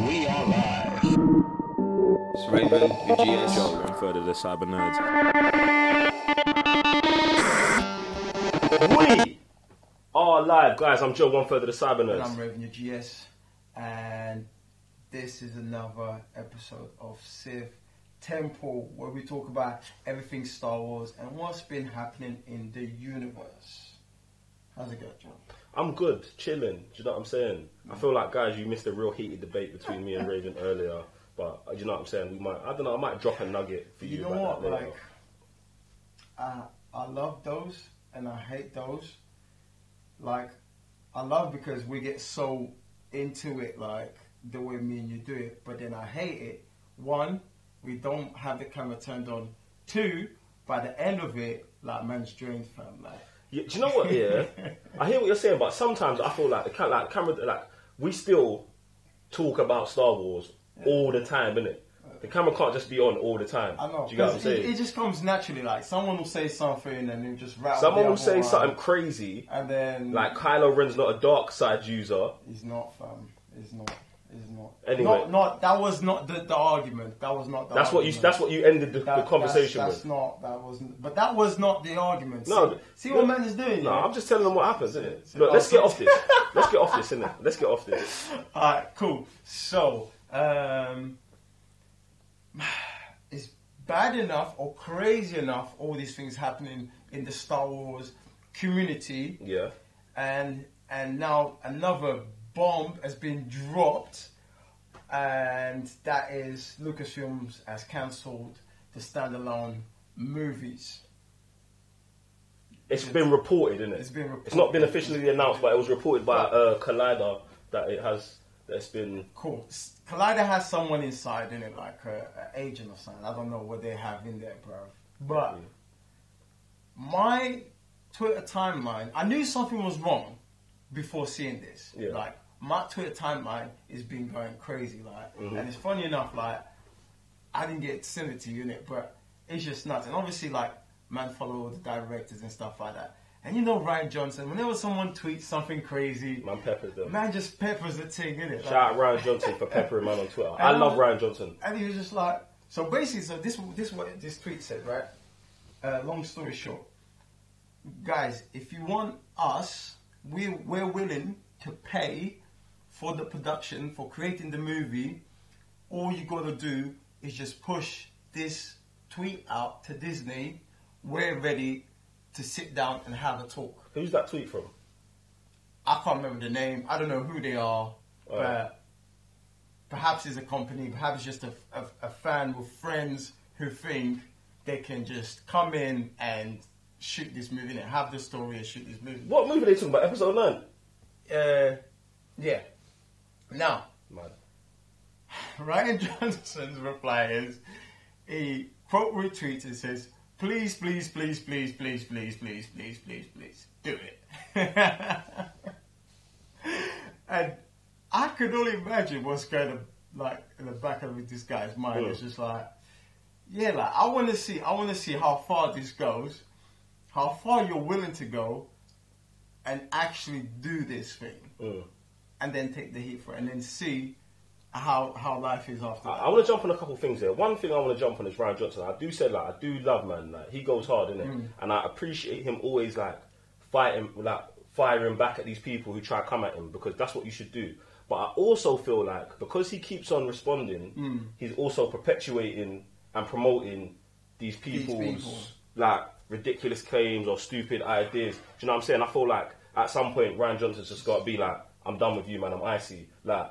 We are live. It's Raven, your GS. Joe, 1/3 of the cyber nerds. We are live, guys. I'm Joe, 1/3 of the cyber And nerds. I'm Raven, your GS, and this is another episode of Civ Temple, where we talk about everything Star Wars and what's been happening in the universe. How's it going, John? I'm good, chilling. Do you know what I'm saying? I feel like, guys, you missed a real heated debate between me and Raven earlier. But do you know what I'm saying? We might, I don't know, I might drop a nugget for you. You know about what? that later. Like, I love those and I hate those. Like, I love because we get so into it, like the way me and you do it. But then I hate it. One, we don't have the camera turned on. Two, by the end of it, like man's drained, fam. Like, Yeah, do you know what? Yeah, I hear what you're saying, but sometimes I feel like the camera, like we still talk about Star Wars all the time, innit? The camera can't just be on all the time. I know. Do you get what I'm saying? It just comes naturally. Like someone will say something and they'll just rattle. Someone the will other say one, something crazy, and then like Kylo Ren's not a dark side user. he's not, fam. He's not. He's not. Anyway. Not that was not the argument. That was not the argument. That's what you ended the conversation that's with. Not that wasn't. But that was not the argument. No, see what man is doing. No, yeah? I'm just telling them what happens, isn't it? See, Look, let's get off this. Let's get off this, innit? Let's get off this. All right, cool. So, it's bad enough or crazy enough, all these things happening in the Star Wars community. Yeah. And now another bomb has been dropped, and that is Lucasfilms has cancelled the standalone movies. It's been reported, isn't it? It's been reported. It's not been officially announced, but it was reported by Collider that it's been. Cool. Collider has someone inside in it, like an agent or something. I don't know what they have in there, bro. But my Twitter timeline, I knew something was wrong before seeing this. Yeah. Like, my Twitter timeline has been going crazy, like, and it's funny enough, like, I didn't get to send it to you in it, but it's just nuts. And obviously, like, man follow the directors and stuff like that. And you know Ryan Johnson, whenever someone tweets something crazy, Man peppers them. man just peppers the thing, innit? Like, Shout out Ryan Johnson for peppering man on Twitter. I love Ryan Johnson. and he was just like, so basically, so this what this tweet said, right? Long story short, guys, if you want us, we're willing to pay for the production, for creating the movie. All you gotta do is just push this tweet out to Disney. We're ready to sit down and have a talk. Who's that tweet from? I can't remember the name. I don't know who they are, but perhaps it's a company, perhaps just a fan with friends who think they can just come in and shoot this movie and have the story and shoot this movie. What movie are they talking about? Episode 9? Yeah. Now, Man. Ryan Johnson's reply is, he quote retweets and says, please, please, please, please, please, please, please, please, please, please, do it. And I could only imagine what's going to, like, in the back of this guy's mind. It's just like, yeah, like, I want to see how far this goes, how far you're willing to go, and actually do this thing, and then take the heat for it, and then see how life is after that. I want to jump on a couple of things here. One thing I want to jump on is Ryan Johnson. I do say, like, I do love, man. Like, he goes hard, innit? And I appreciate him always, like, firing back at these people who try to come at him, because that's what you should do. But I also feel like, because he keeps on responding, he's also perpetuating and promoting these people's like ridiculous claims or stupid ideas. Do you know what I'm saying? I feel like at some point Ryan Johnson's just got to be like, I'm done with you, man. I'm icy. Like,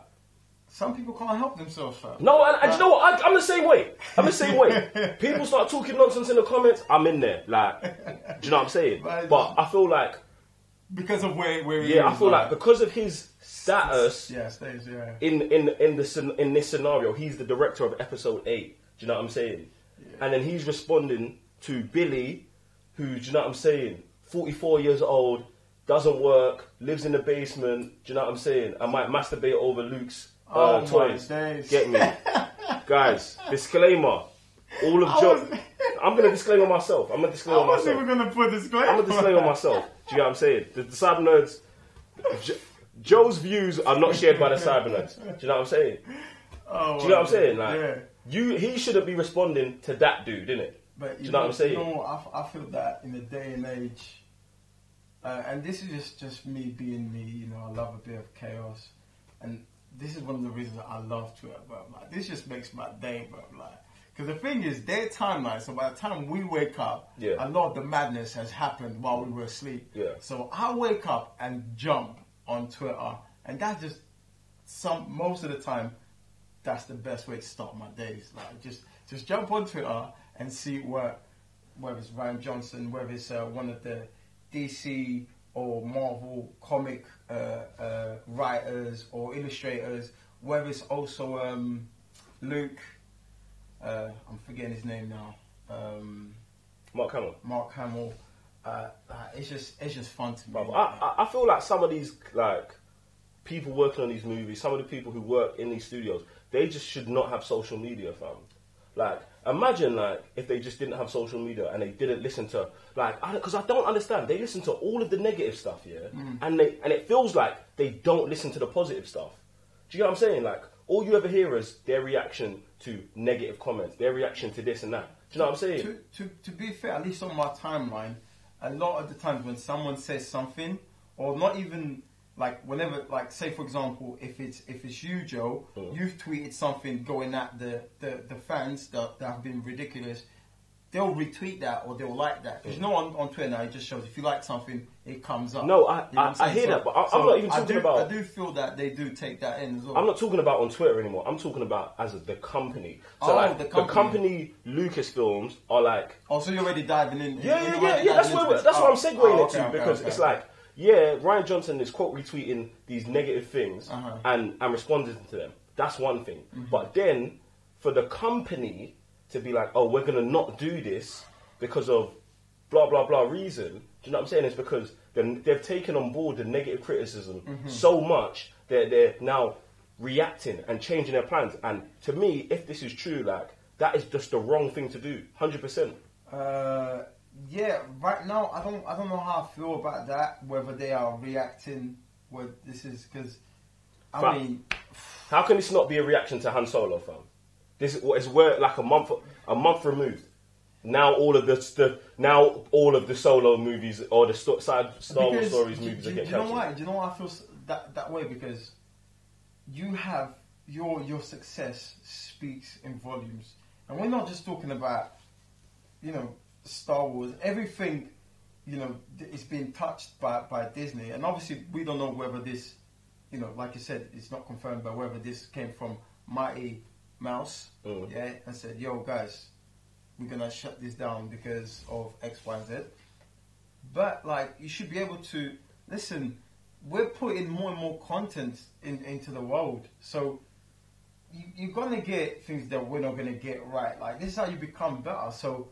some people can't help themselves, fam. no, and you know what? I'm the same way. I'm the same way. People start talking nonsense in the comments, I'm in there. Like, do you know what I'm saying? But I feel like, because of where he is. yeah, I feel like because of his status, in this scenario, he's the director of episode 8. Do you know what I'm saying? Yeah. And then he's responding to Billy, who, do you know what I'm saying, 44 years old, doesn't work, lives in the basement, do you know what I'm saying? I might masturbate over Luke's toys. Get me? Guys, disclaimer. All of Joe. I'm going to disclaim on myself. I'm going to disclaim on myself. I wasn't even going to put disclaimer. I'm going to disclaim on myself. Do you know what I'm saying? The cyber nerds, Joe's views are not shared by the cyber nerds. Do you know what I'm saying? Oh, do you know what I'm saying? Like, yeah. he shouldn't be responding to that dude, innit? But do you know what I'm saying? You know what? I feel that in the day and age, and this is just me being me. You know, I love a bit of chaos, and this is one of the reasons I love Twitter, bro. Like, this just makes my day, bro. Like, because the thing is, their timeline. So by the time we wake up, a lot of the madness has happened while we were asleep. Yeah. So I wake up and jump on Twitter, and that just most of the time, that's the best way to start my days. Like, just jump on Twitter and see whether it's Ryan Johnson, whether it's one of the DC or Marvel comic writers or illustrators, whether it's also Luke. I'm forgetting his name now. Mark Hamill. Mark Hamill. It's just fun to me. Brother, I feel like some of these like people working on these movies, some of the people who work in these studios, they just should not have social media, fam. Like, imagine like if they just didn't have social media and they didn't listen to because I don't understand. They listen to all of the negative stuff, and it feels like they don't listen to the positive stuff. Do you get what I'm saying? Like, all you ever hear is their reaction to negative comments, their reaction to this and that. Do you know what I'm saying? To be fair, at least on my timeline, a lot of the times when someone says something, or not even like whenever, like say for example, if it's you, Joe, you've tweeted something going at the fans that have been ridiculous, they'll retweet that or they'll like that. Because you know on Twitter now it just shows if you like something, it comes up. No, I hear that, but I'm not even talking about. I do feel that they do take that in as well. I'm not talking about on Twitter anymore. I'm talking about as the company. So the company Lucasfilms are like. Oh, so you're already diving in. Yeah. That's what I'm segueing into because it's like. Yeah, Ryan Johnson is quote retweeting these negative things and responding to them. That's one thing. But then for the company to be like, oh, we're gonna not do this because of blah blah blah reason. Do you know what I'm saying? It's because they've taken on board the negative criticism so much that they're now reacting and changing their plans. And to me, if this is true, like that is just the wrong thing to do. 100%. Yeah, right now I don't know how I feel about that. Whether they are reacting, what this is because I mean, how can this not be a reaction to Han Solo, fam? This is where like a month removed. Now all of the Solo movies or the Star Wars stories movies are getting cancelled. Do you know why I feel that way? Because you have your success speaks in volumes, and we're not just talking about Star Wars. Everything is being touched by Disney, and obviously we don't know whether this like you said, it's not confirmed, but whether this came from Mighty Mouse, and said, yo guys, we're gonna shut this down because of X, Y, and Z. But like, you should be able to listen. We're putting more and more content into the world, so you're gonna get things that we're not gonna get right. Like, this is how you become better. So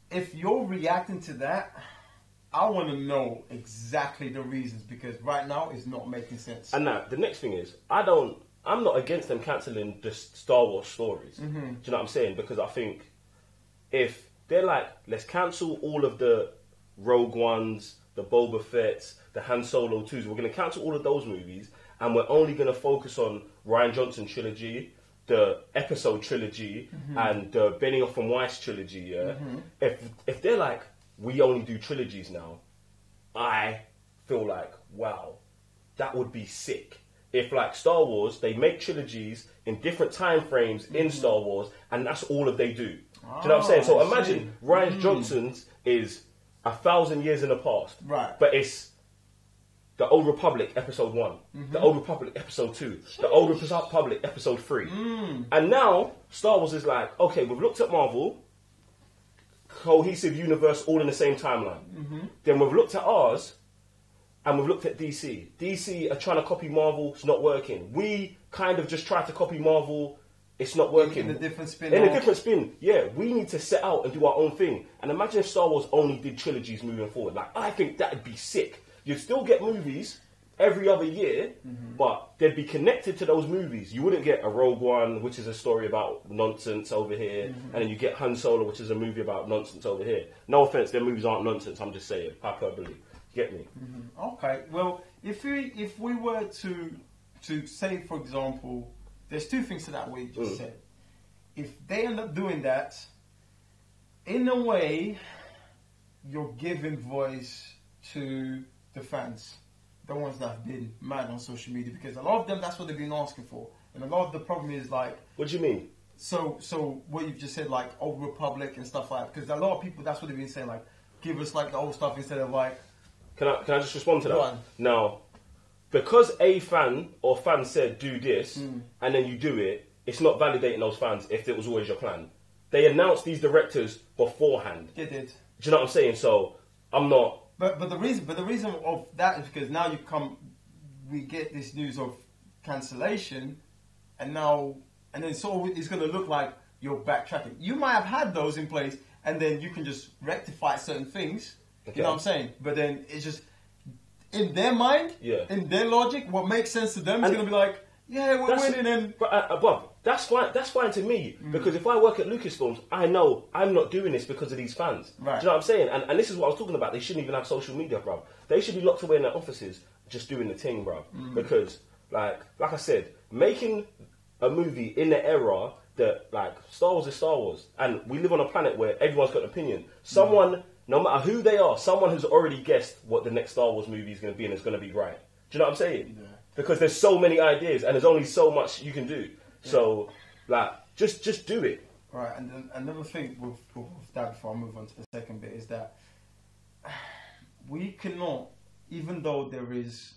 if you're reacting to that, I want to know exactly the reasons, because right now it's not making sense. And now the next thing is, I'm not against them cancelling the Star Wars stories. Do you know what I'm saying? Because I think if they're like, let's cancel all of the Rogue Ones, the Boba Fett's, the Han Solo 2s, we're going to cancel all of those movies, and we're only going to focus on Rian Johnson trilogy, the episode trilogy, and the Benioff and Weiss trilogy. If they're like, we only do trilogies now, I feel like, wow, that would be sick. If like Star Wars, they make trilogies in different time frames in Star Wars, and that's all of they do. Do you know what I'm saying? So imagine Rian Johnson's is 1,000 years in the past, right? But it's the Old Republic Episode 1, the Old Republic Episode 2, the Old Republic Episode 3, and now Star Wars is like, okay, we've looked at Marvel, cohesive universe, all in the same timeline. Then we've looked at ours. And we've looked at DC. DC are trying to copy Marvel, it's not working. We kind of just tried to copy Marvel, it's not working. In a different spin. In a different spin, yeah. We need to set out and do our own thing. And imagine if Star Wars only did trilogies moving forward. Like, I think that'd be sick. You'd still get movies every other year, but they'd be connected to those movies. You wouldn't get a Rogue One, which is a story about nonsense over here, and then you get Han Solo, which is a movie about nonsense over here. No offense, their movies aren't nonsense, I'm just saying, hyperbole. Get me? Okay. Well, if we were to say, for example, there's two things to that what you just said. If they end up doing that, in a way, you're giving voice to the fans, the ones that have been mad on social media, because a lot of them, that's what they've been asking for. And a lot of the problem is like... What do you mean? So what you've just said, like Old Republic and stuff like that, because a lot of people, that's what they've been saying, like, give us like the old stuff instead of like... Can I just respond to that? Go on. Now, because a fan or fan said do this, and then you do it, it's not validating those fans if it was always your plan. They announced these directors beforehand. They did. Do you know what I'm saying? So I'm not. But the reason of that is because now we get this news of cancellation, and then so it's going to look like you're backtracking. You might have had those in place, and then you can just rectify certain things. Okay. You know what I'm saying? But then it's just in their mind, in their logic, what makes sense to them is going to be like, yeah, we're winning. And but that's fine. That's fine to me because if I work at Lucasfilms, I know I'm not doing this because of these fans. Right. Do you know what I'm saying? And this is what I was talking about. They shouldn't even have social media, bro. They should be locked away in their offices, just doing the thing, bro. Because, like I said, making a movie in the era that, like, Star Wars is Star Wars, and we live on a planet where everyone's got an opinion. Someone, no matter who they are, someone has already guessed what the next Star Wars movie is going to be, and it's going to be right. Do you know what I'm saying? Yeah. Because there's so many ideas, and there's only so much you can do. Yeah. So, like, just do it. Right, and then another thing with that, before I move on to the second bit, is that we cannot, even though there is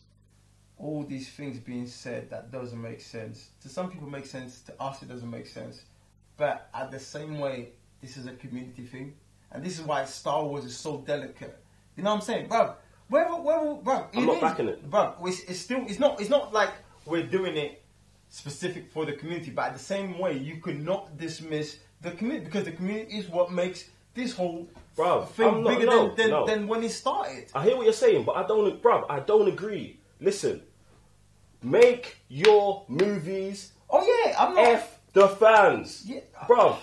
all these things being said that doesn't make sense. To some people it makes sense, to us it doesn't make sense. But at the same way, this is a community thing. And this is why Star Wars is so delicate. You know what I'm saying? Bro, I'm not backing it. Bro, it's not like we're doing it specific for the community, but at the same way, you could not dismiss the community, because the community is what makes this whole thing bigger than when it started. I hear what you're saying, but I don't agree. Listen, make your movies. Oh yeah, I'm not. F the fans, yeah, bruv.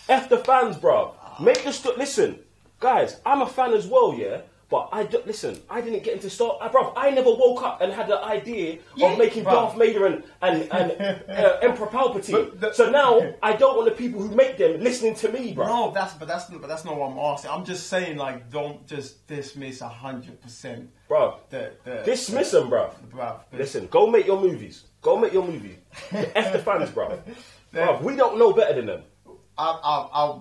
F the fans, bruv. Make the listen, guys. I'm a fan as well, yeah. But I didn't get into Star. Bruv, I never woke up and had the idea of making Darth Vader and Emperor Palpatine. So now I don't want the people who make them listening to me, bro. No, that's not what I'm asking. I'm just saying, like, don't just dismiss 100%. Bro, dismiss them, bro. Listen, go make your movies. Go make your movie. F the fans, bro. Bro, we don't know better than them.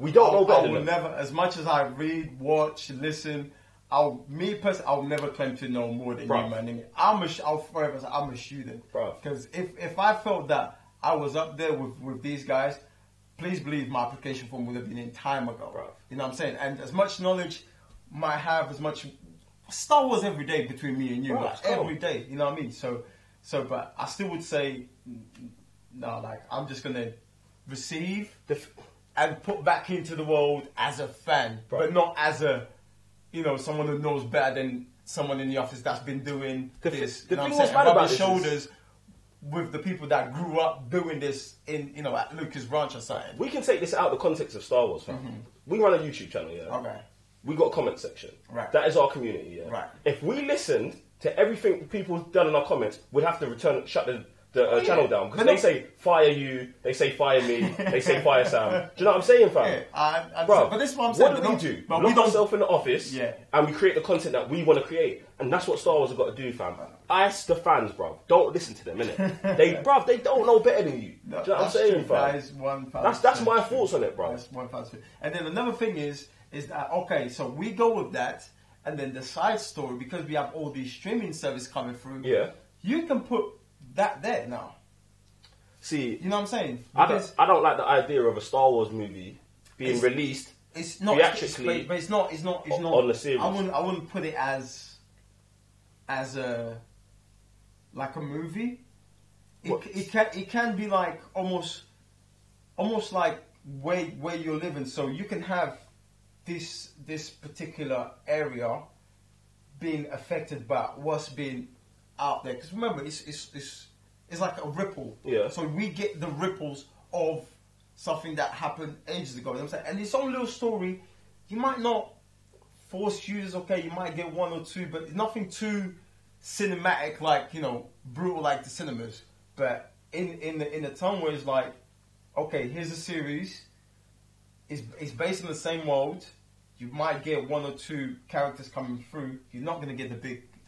We don't know better than them. Never, as much as I read, watch, listen. I'll never claim to know more than you, man. I'll forever say I'm a student. Because if I felt that I was up there with these guys, please believe my application form would have been in time ago. You know what I'm saying? And as much knowledge might have, as much Star Wars every day between me and you, every day. You know what I mean? So, but I still would say, no, like, I'm just gonna receive and put back into the world as a fan, but not as a, you know, someone who knows better than someone in the office that's been doing this. The you know thing what I'm saying? about Rubbing shoulders with the people that grew up doing this in, you know, at Lucas Ranch or something. We can take this out of the context of Star Wars, fam. We run a YouTube channel, yeah. Okay. We got a comment section. Right. That is our community, yeah. Right. If we listened to everything people done in our comments, we'd have to shut the channel down, because they say fire you, they say fire me, they say fire Sam. Do you know what I'm saying, fam? Yeah, bro, but this is what I'm saying. What do? Lock ourselves in the office, and we create the content that we want to create, and that's what Star Wars have got to do, fam. Ice the fans, bro. Don't listen to them, innit? They don't know better than you. Do you know what I'm saying, fam? That is 1,000%. That's my thoughts on it, bro. That's 1,000%. And then another thing is that, okay, so we go with that, and then the side story, because we have all these streaming services coming through, you can put that there now. See, you know what I'm saying? I don't like the idea of a Star Wars movie being released theatrically, but it's not on the series. I wouldn't put it as a like a movie. It can be like almost like where you're living. So you can have this particular area being affected by what's being out there. Because remember, it's like a ripple. Yeah. So we get the ripples of something that happened ages ago. You know what I'm saying? And its own little story, you might not force users, okay, you might get one or two, but it's nothing too cinematic, like, you know, brutal like the cinemas. But in the tone where it's like, okay, here's a series. It's based in the same world. You might get one or two characters coming through. You're not going to get the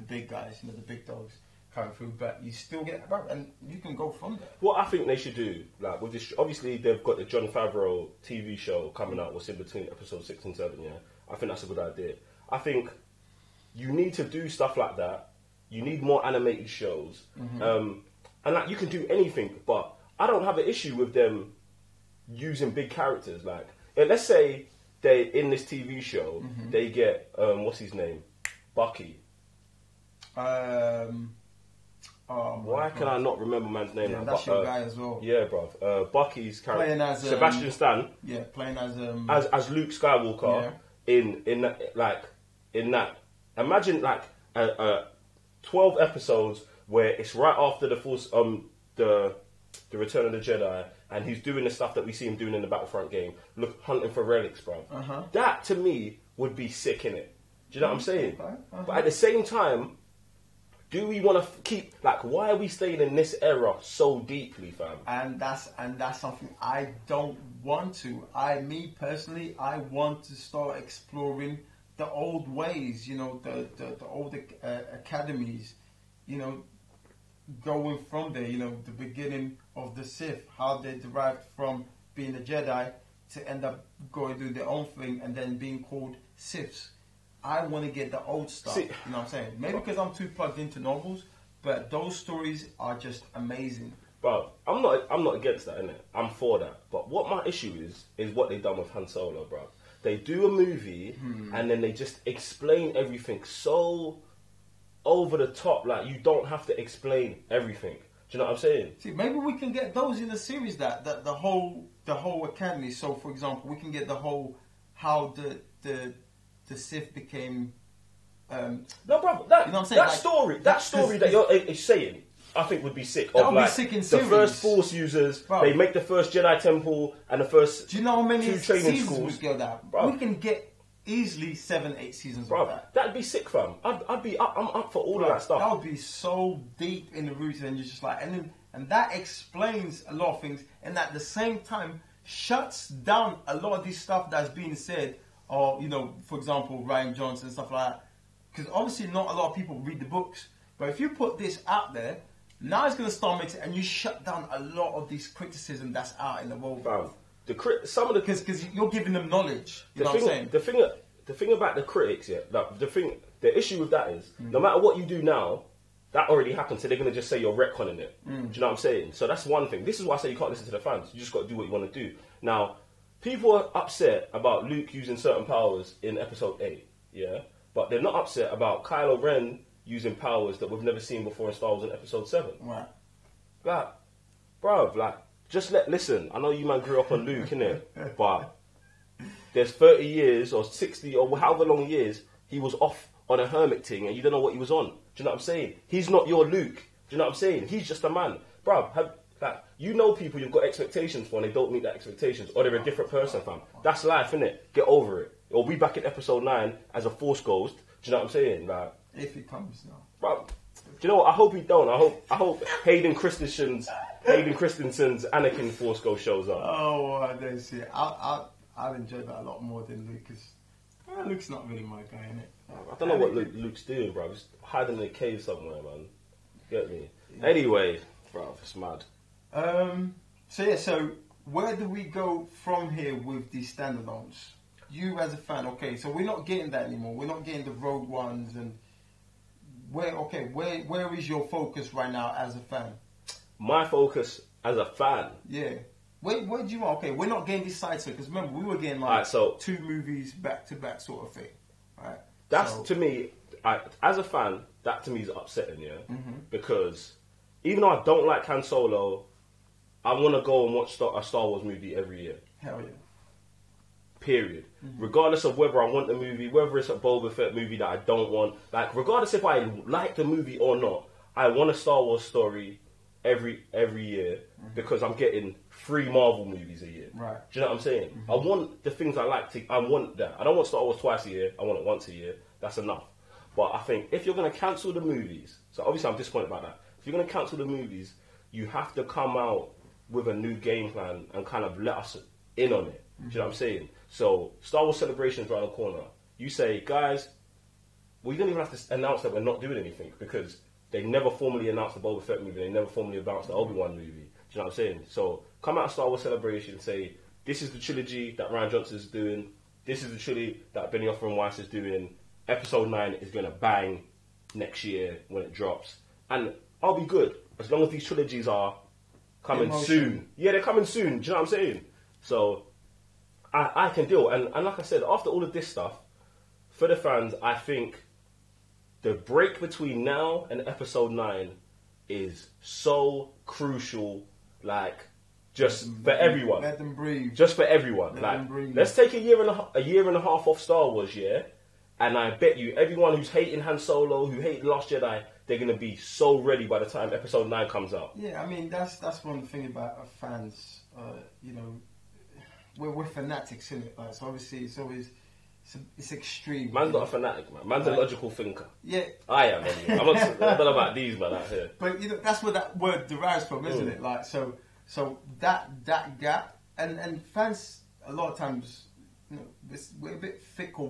big guys, the big dogs coming through, but you still get and you can go from there. What I think they should do, like with this, obviously they've got the Jon Favreau TV show coming out. What's in between episode 6 and 7? Yeah, I think that's a good idea. I think you need to do stuff like that. You need more animated shows, and like you can do anything. But I don't have an issue with them using big characters. Like, let's say they in this TV show they get what's his name, Bucky. Why can I not remember man's name? Yeah, that's your guy as well. Yeah, bruv. Bucky's character, playing as Sebastian Stan. Yeah, playing as Luke Skywalker. Yeah. in that. Imagine like 12 episodes where it's right after the Return of the Jedi, and he's doing the stuff that we see him doing in the Battlefront game. Look, hunting for relics, bruv. That to me would be sick, innit? Do you know what I'm saying? But at the same time, do we want to keep, like, why are we staying in this era so deeply, fam? And that's something I don't want to. Me personally, I want to start exploring the old ways, the old academies, going from there, the beginning of the Sith, how they derived from being a Jedi to end up going do their own thing and then being called Siths. I want to get the old stuff. You know what I'm saying? Maybe because I'm too plugged into novels, but those stories are just amazing. Bro, I'm not against that, innit? I'm for that. But what my issue is what they've done with Han Solo, bro. They do a movie and then they just explain everything so over the top. Like, you don't have to explain everything. Do you know what I'm saying? See, maybe we can get those in the series that the whole academy. So, for example, we can get the whole how the Sith became. No, bro, that you know what I'm saying? That story that you're saying, I think would be sick. That would be sick in series. The first Force users, bro. They make the first Jedi Temple and the first. Do you know how many 2 training seasons schools? we get that? Bro. We can get easily 7-8 seasons of that. That'd be sick, fam. I'm up for all of that stuff. That would be so deep in the roots, and you're just like, and that explains a lot of things, and at the same time shuts down a lot of this stuff that's being said. Or, for example, Ryan Johnson and stuff like that. Because obviously not a lot of people read the books. But if you put this out there, now it's going to start making, and you shut down a lot of this criticism that's out in the world. Fam, because you're giving them knowledge. You know what I'm saying? The thing about the critics, the issue with that is, no matter what you do now, that already happened, so they're going to just say you're retconning it. Do you know what I'm saying? So that's one thing. This is why I say you can't listen to the fans. You just got to do what you want to do. Now, people are upset about Luke using certain powers in episode 8, yeah? But they're not upset about Kylo Ren using powers that we've never seen before in Star Wars in episode 7. Right. Like, bruv, listen, I know you man grew up on Luke, innit? But there's 30 years or 60 or however long years he was off on a hermit thing and you don't know what he was on. Do you know what I'm saying? He's not your Luke. Do you know what I'm saying? He's just a man. Bruv, people you've got expectations for and they don't meet that expectations, or they're a different person, fam. That's life, innit? Get over it. Or be back in episode 9 as a Force ghost. Do you know what I'm saying? Like, if he comes now. Bro, do you know what? I hope he don't. I hope Hayden Christensen's Anakin Force ghost shows up. Oh, I don't see it. I'd enjoy that a lot more than Luke, because Luke's not really my guy, innit? I don't know what Luke's doing, bro. He's hiding in a cave somewhere, man. Get me? Yeah. Anyway, bro, it's mad. So where do we go from here with these standalones? You as a fan, okay, so we're not getting that anymore. We're not getting the Rogue Ones, and where is your focus right now as a fan? My focus as a fan? Yeah. Where do you want? Okay, we're not getting this side because remember, we were getting like 2 movies back to back sort of thing. Right? That's to me, as a fan, that to me is upsetting, yeah? Because even though I don't like Han Solo, I want to go and watch a Star Wars movie every year. Hell yeah. Period. Regardless of whether I want the movie, whether it's a Boba Fett movie that I don't want, like regardless if I like the movie or not, I want a Star Wars story every year because I'm getting 3 Marvel movies a year. Right. Do you know what I'm saying? I want the things I like to. I want that. I don't want Star Wars twice a year. I want it once a year. That's enough. But I think if you're going to cancel the movies, so obviously I'm disappointed about that. If you're going to cancel the movies, you have to come out with a new game plan and kind of let us in on it. Do you know what I'm saying? So Star Wars Celebration's right on the corner. You say, guys, well, you don't even have to announce that we're not doing anything because they never formally announced the Boba Fett movie. They never formally announced the Obi-Wan movie. Do you know what I'm saying? So come out of Star Wars Celebration and say, this is the trilogy that Ryan Johnson's doing. This is the trilogy that Benioff and Weiss is doing. Episode 9 is going to bang next year when it drops. And I'll be good as long as these trilogies are coming soon. Yeah, they're coming soon. Do you know what I'm saying? So I can deal. And like I said, after all of this stuff, for the fans, I think the break between now and episode 9 is so crucial, like, just for everyone. Let them breathe. Just for everyone. Let like, them breathe. let's take a year and a half off Star Wars, yeah? And I bet you everyone who's hating Han Solo, who hated Last Jedi, they're going to be so ready by the time episode 9 comes out. Yeah, I mean, that's one thing about fans, you know, we're fanatics in it. Like, so obviously it's always... It's extreme. Man's not a fanatic, man. Man's a logical thinker. Yeah. I am, anyway. I don't know about these, man, out here. But, you know, that's where that word derives from, isn't it? Like, so that gap, and fans, a lot of times, you know, we're a bit fickle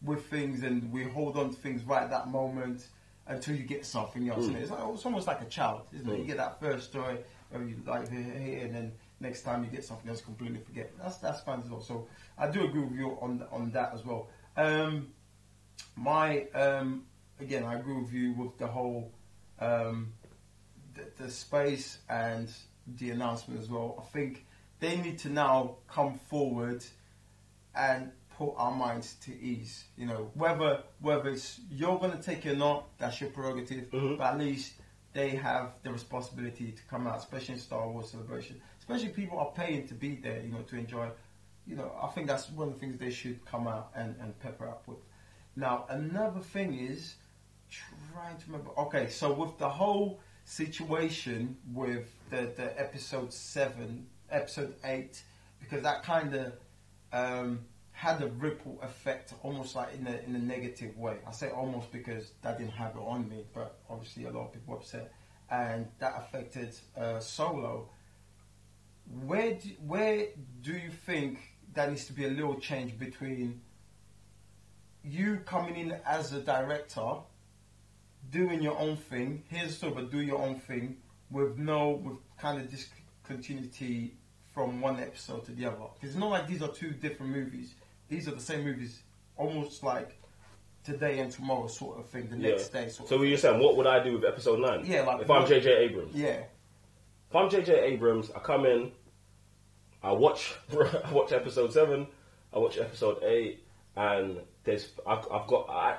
with things, and we hold on to things right at that moment until you get something else. And it's almost like a child, isn't it? You get that first joy, or you like it, and then next time you get something else, completely forget. That's fans as well. So I do agree with you on that as well. Again, I agree with you with the whole the space and the announcement as well. I think they need to now come forward and put our minds to ease. You know, whether it's you're going to take it or not, that's your prerogative. But at least they have the responsibility to come out, especially in Star Wars Celebration. Especially people are paying to be there, you know, to enjoy. You know, I think that's one of the things they should come out and pepper up with. Now, another thing is trying to remember. Okay, so with the whole situation with the episode 8, because that kind of had a ripple effect, almost like in a negative way. I say almost because that didn't have it on me, but obviously a lot of people were upset, and that affected Solo. Where do you think there needs to be a little change between you coming in as a director, doing your own thing, here's a story, but do your own thing with kind of discontinuity from one episode to the other? Because it's not like these are two different movies. These are the same movies, almost like today and tomorrow sort of thing, the next day sort of So you're saying, what would I do with episode 9? Yeah, like... If I'm J.J. Abrams? Yeah. If I'm J.J. Abrams, I come in, I watch episode 7, I watch episode 8, and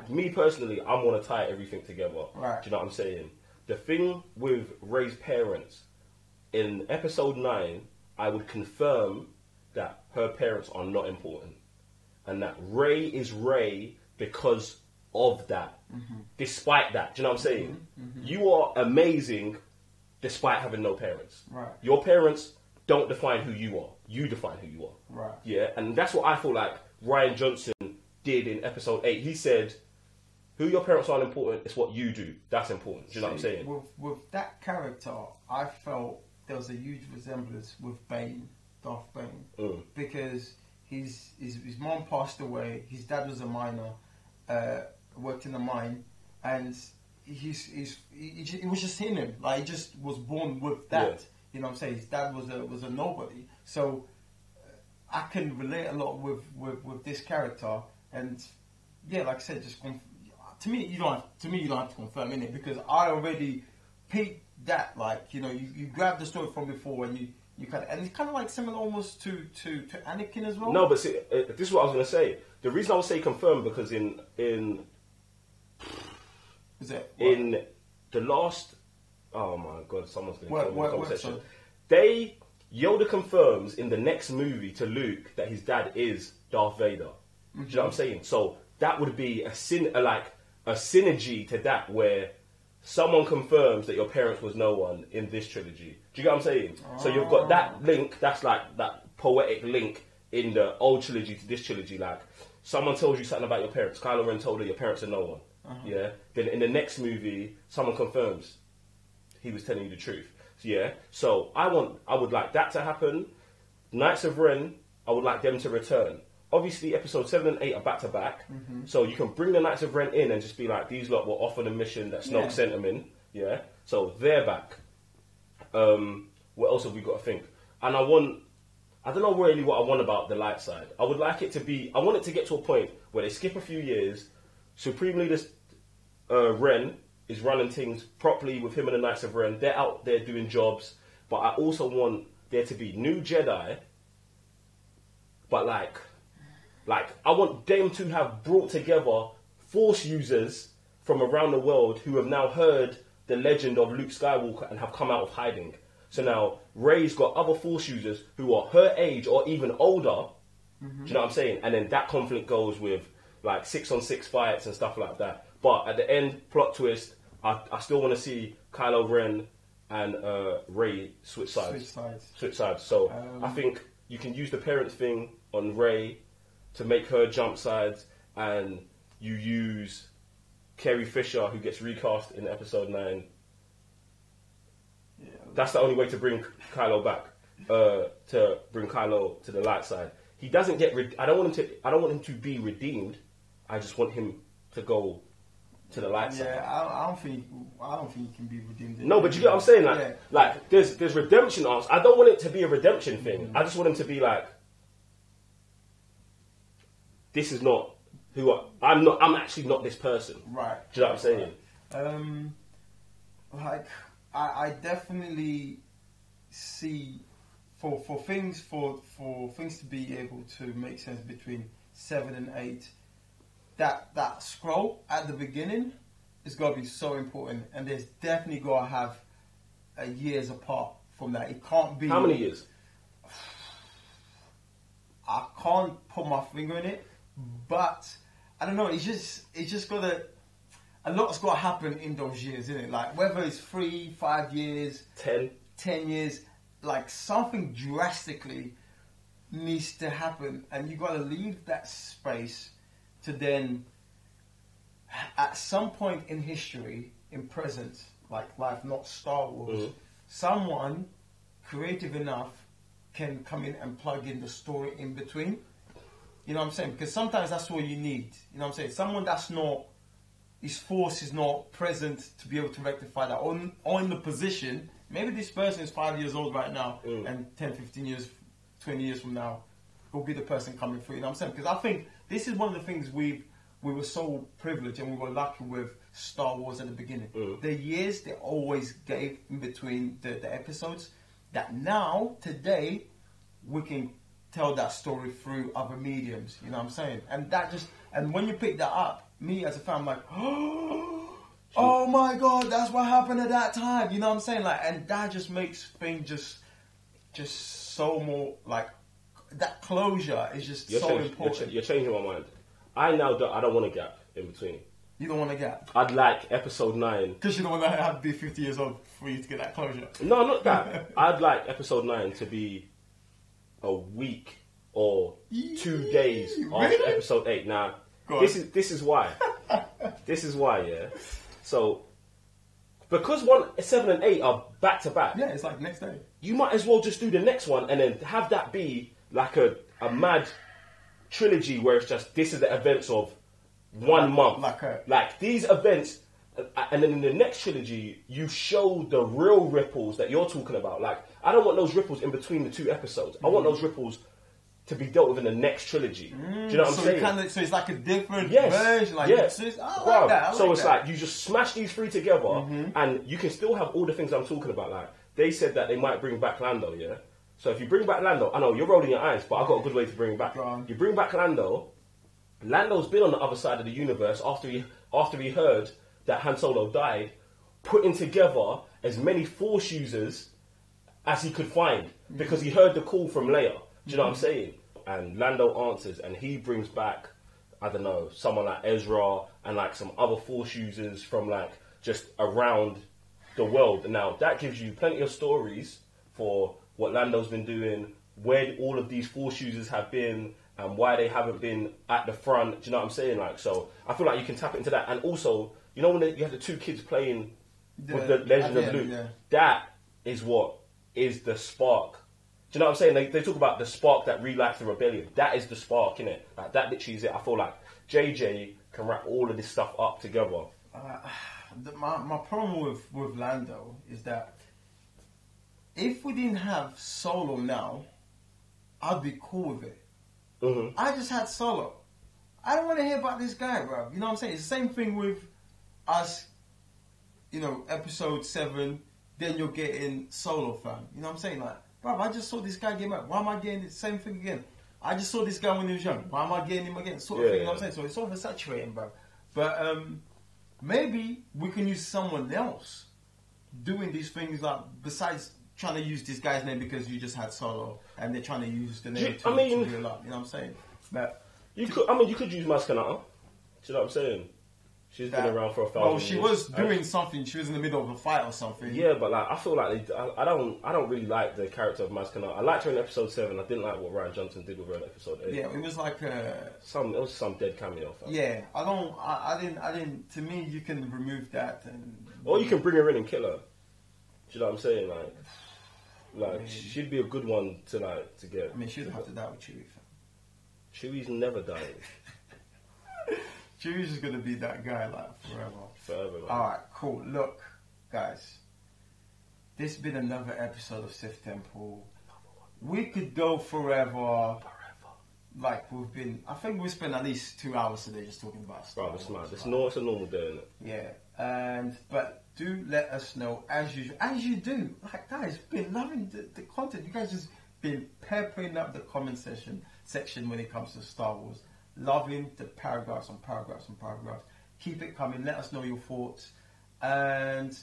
me personally, I want to tie everything together. Right. Do you know what I'm saying? The thing with Rey's parents, in episode 9, I would confirm that her parents are not important. And that Rey is Rey because of that. Despite that. Do you know what I'm saying? You are amazing despite having no parents. Right. Your parents don't define who you are. You define who you are. Right. Yeah, and that's what I feel like Ryan Johnson did in episode 8. He said, who your parents aren't important, it's what you do. That's important. Do you know what I'm saying? With that character, I felt there was a huge resemblance with Bane, Darth Bane. Because his mom passed away, his dad was a miner, worked in a mine, and it was just in him. Like, he just was born with that. Yeah. You know what I'm saying? His dad was a nobody. So I can relate a lot with this character, and yeah, like I said, just to me you don't have to confirm in it, because I already picked that. Like, you know, you grab the story from before, and you kind of, and it's kind of like similar almost to Anakin as well. No, but see, this is what I was going to say. The reason I would say confirm, because in the last, oh my god, someone's going to kill me in the conversation. Yoda confirms in the next movie to Luke that his dad is Darth Vader. Do you know what I'm saying? So that would be a synergy to that, where someone confirms that your parents was no one in this trilogy. Do you get what I'm saying? So you've got that link, that's like that poetic link in the old trilogy to this trilogy. Like, someone tells you something about your parents. Kylo Ren told her your parents are no one. Yeah. Then in the next movie, someone confirms he was telling you the truth. Yeah. So I would like that to happen. Knights of Ren, I would like them to return. Obviously, episodes 7 and 8 are back to back, so you can bring the Knights of Ren in and just be like, these lot were offered a mission that Snoke sent them in. Yeah. So they're back. What else have we got to think? And I don't know really what I want about the light side. I would like it to be, I want it to get to a point where they skip a few years, Supreme Leader Ren is running things properly with him and the Knights of Ren. They're out there doing jobs, but I also want there to be new Jedi, but like I want them to have brought together Force users from around the world who have now heard the legend of Luke Skywalker and have come out of hiding. So now Rey's got other Force users who are her age or even older. Do you know what I'm saying? And then that conflict goes with like 6-on-6 fights and stuff like that. But at the end, plot twist, I still want to see Kylo Ren and Rey switch sides. So I think you can use the parents thing on Rey to make her jump sides, and you use Carrie Fisher, who gets recast in episode 9. Yeah, that's the only way to bring Kylo back, to bring Kylo to the light side. He doesn't get. I don't want him to be redeemed. I just want him to go to the light side. Yeah, I don't think he can be redeemed. No, but you get what I'm saying. Like there's redemption arcs. I don't want it to be a redemption thing. I just want him to be like, this is not who I'm not. I'm actually not this person. Right. Do you know what I'm saying? Like I definitely see for things to be able to make sense between 7 and 8. That scroll at the beginning is got to be so important, and there's definitely got to have years apart from that. It can't be. How many years? I can't put my finger in it, but I don't know. It's just got to. A lot's got to happen in those years, isn't it? Like whether it's 3, 5 years, 10 years, like something drastically needs to happen, and you got to leave that space to then, at some point in history, in present, like life, not Star Wars, someone creative enough can come in and plug in the story in between. You know what I'm saying? Because sometimes that's what you need. You know what I'm saying? Someone that's not, his force is not present to be able to rectify that. Or in the position, maybe this person is 5 years old right now, and 10, 15 years, 20 years from now, will be the person coming through. You know what I'm saying? Because I think this is one of the things we were so privileged and we were lucky with Star Wars at the beginning. The years they always gave in between the episodes, that now, today, we can tell that story through other mediums. You know what I'm saying? And that just, and when you pick that up, me as a fan, I'm like, oh my God, that's what happened at that time. You know what I'm saying? Like, and that just makes things just so more, like, that closure is just so important. You're changing my mind. I don't want a gap in between. You don't want a gap? I'd like episode 9. Because you don't want to have to be 50 years old for you to get that closure. No, not that. I'd like episode 9 to be a week or 2 days after episode 8. Now, this is why. This is why, yeah. So, because 7 and 8 are back to back. Yeah, it's like next day. You might as well just do the next one and then have that be like a mad trilogy where it's just, this is the events of 1 month. Like these events, and then in the next trilogy, you show the real ripples that you're talking about. Like, I don't want those ripples in between the 2 episodes. I want those ripples to be dealt with in the next trilogy. Do you know what I'm saying? So it's like a different version. Like, it's like you just smash these 3 together, and you can still have all the things I'm talking about. Like, they said that they might bring back Lando, yeah? So if you bring back Lando, I know you're rolling your eyes, but I've got a good way to bring him back. You bring back Lando. Lando's been on the other side of the universe after he heard that Han Solo died, putting together as many Force users as he could find because he heard the call from Leia. Do you know what I'm saying? And Lando answers, and he brings back, I don't know, someone like Ezra and like some other Force users from like just around the world. And now that gives you plenty of stories for what Lando's been doing, where all of these Force users have been, and why they haven't been at the front. Do you know what I'm saying? Like, so I feel like you can tap into that. And also, you know when you have the 2 kids playing with the Legend of Luke? Yeah. That is what is the spark. Do you know what I'm saying? They talk about the spark that relights the rebellion. That is the spark, innit? Like, that literally is it. I feel like JJ can wrap all of this stuff up together. My problem with Lando is that if we didn't have Solo now, I'd be cool with it. Mm-hmm. I just had Solo. I don't want to hear about this guy, bro. You know what I'm saying? It's the same thing with us, you know, episode 7, then you're getting Solo, fam. You know what I'm saying? Like, bro, I just saw this guy get mad. Why am I getting the same thing again? I just saw this guy when he was young. Why am I getting him again? Sort of thing, you know what I'm saying? So it's oversaturating, bro. But maybe we can use someone else doing these things, like, besides trying to use this guy's name because you just had Solo and they're trying to use the name to do a lot. You know what I'm saying? But you could use Maz Kanata. Do you know what I'm saying? She's been around for 1,000 years. Well, she was doing something. She was in the middle of a fight or something. Yeah, but like I feel like I don't really like the character of Maz Kanata. I liked her in episode 7. I didn't like what Ryan Johnson did with her in episode 8. Yeah, it was like it was some dead cameo. Fam. Yeah, I didn't. To me, you can remove that, or you can bring her in and kill her. Do you know what I'm saying? Like she'd be a good one to get. I mean, she'd have to die with Chewie. Chewie's never dying. Chewie's just gonna be that guy like Forever. Man. Alright, cool. Look, guys, this has been another episode of Sith Temple. We could go forever. Like we've been. I think we spent at least 2 hours today just talking about stuff. Bro, it's mad. It's a normal day, isn't it? Yeah, but do let us know as usual. As you do, like guys, been loving the content. You guys just been peppering up the comment section when it comes to Star Wars. Loving the paragraphs and paragraphs and paragraphs. Keep it coming. Let us know your thoughts. And,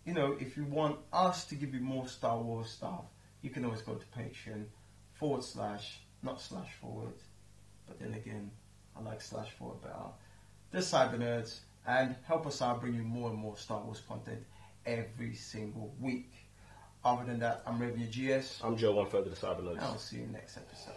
you know, if you want us to give you more Star Wars stuff, you can always go to Patreon / not / forward, but then again, I like / forward better. The Cyber Nerds, and help us out bring you more and more Star Wars content every single week. Other than that, I'm Raven GS. I'm Joe, 1/3 of the Cyber Nerds. I'll see you next episode.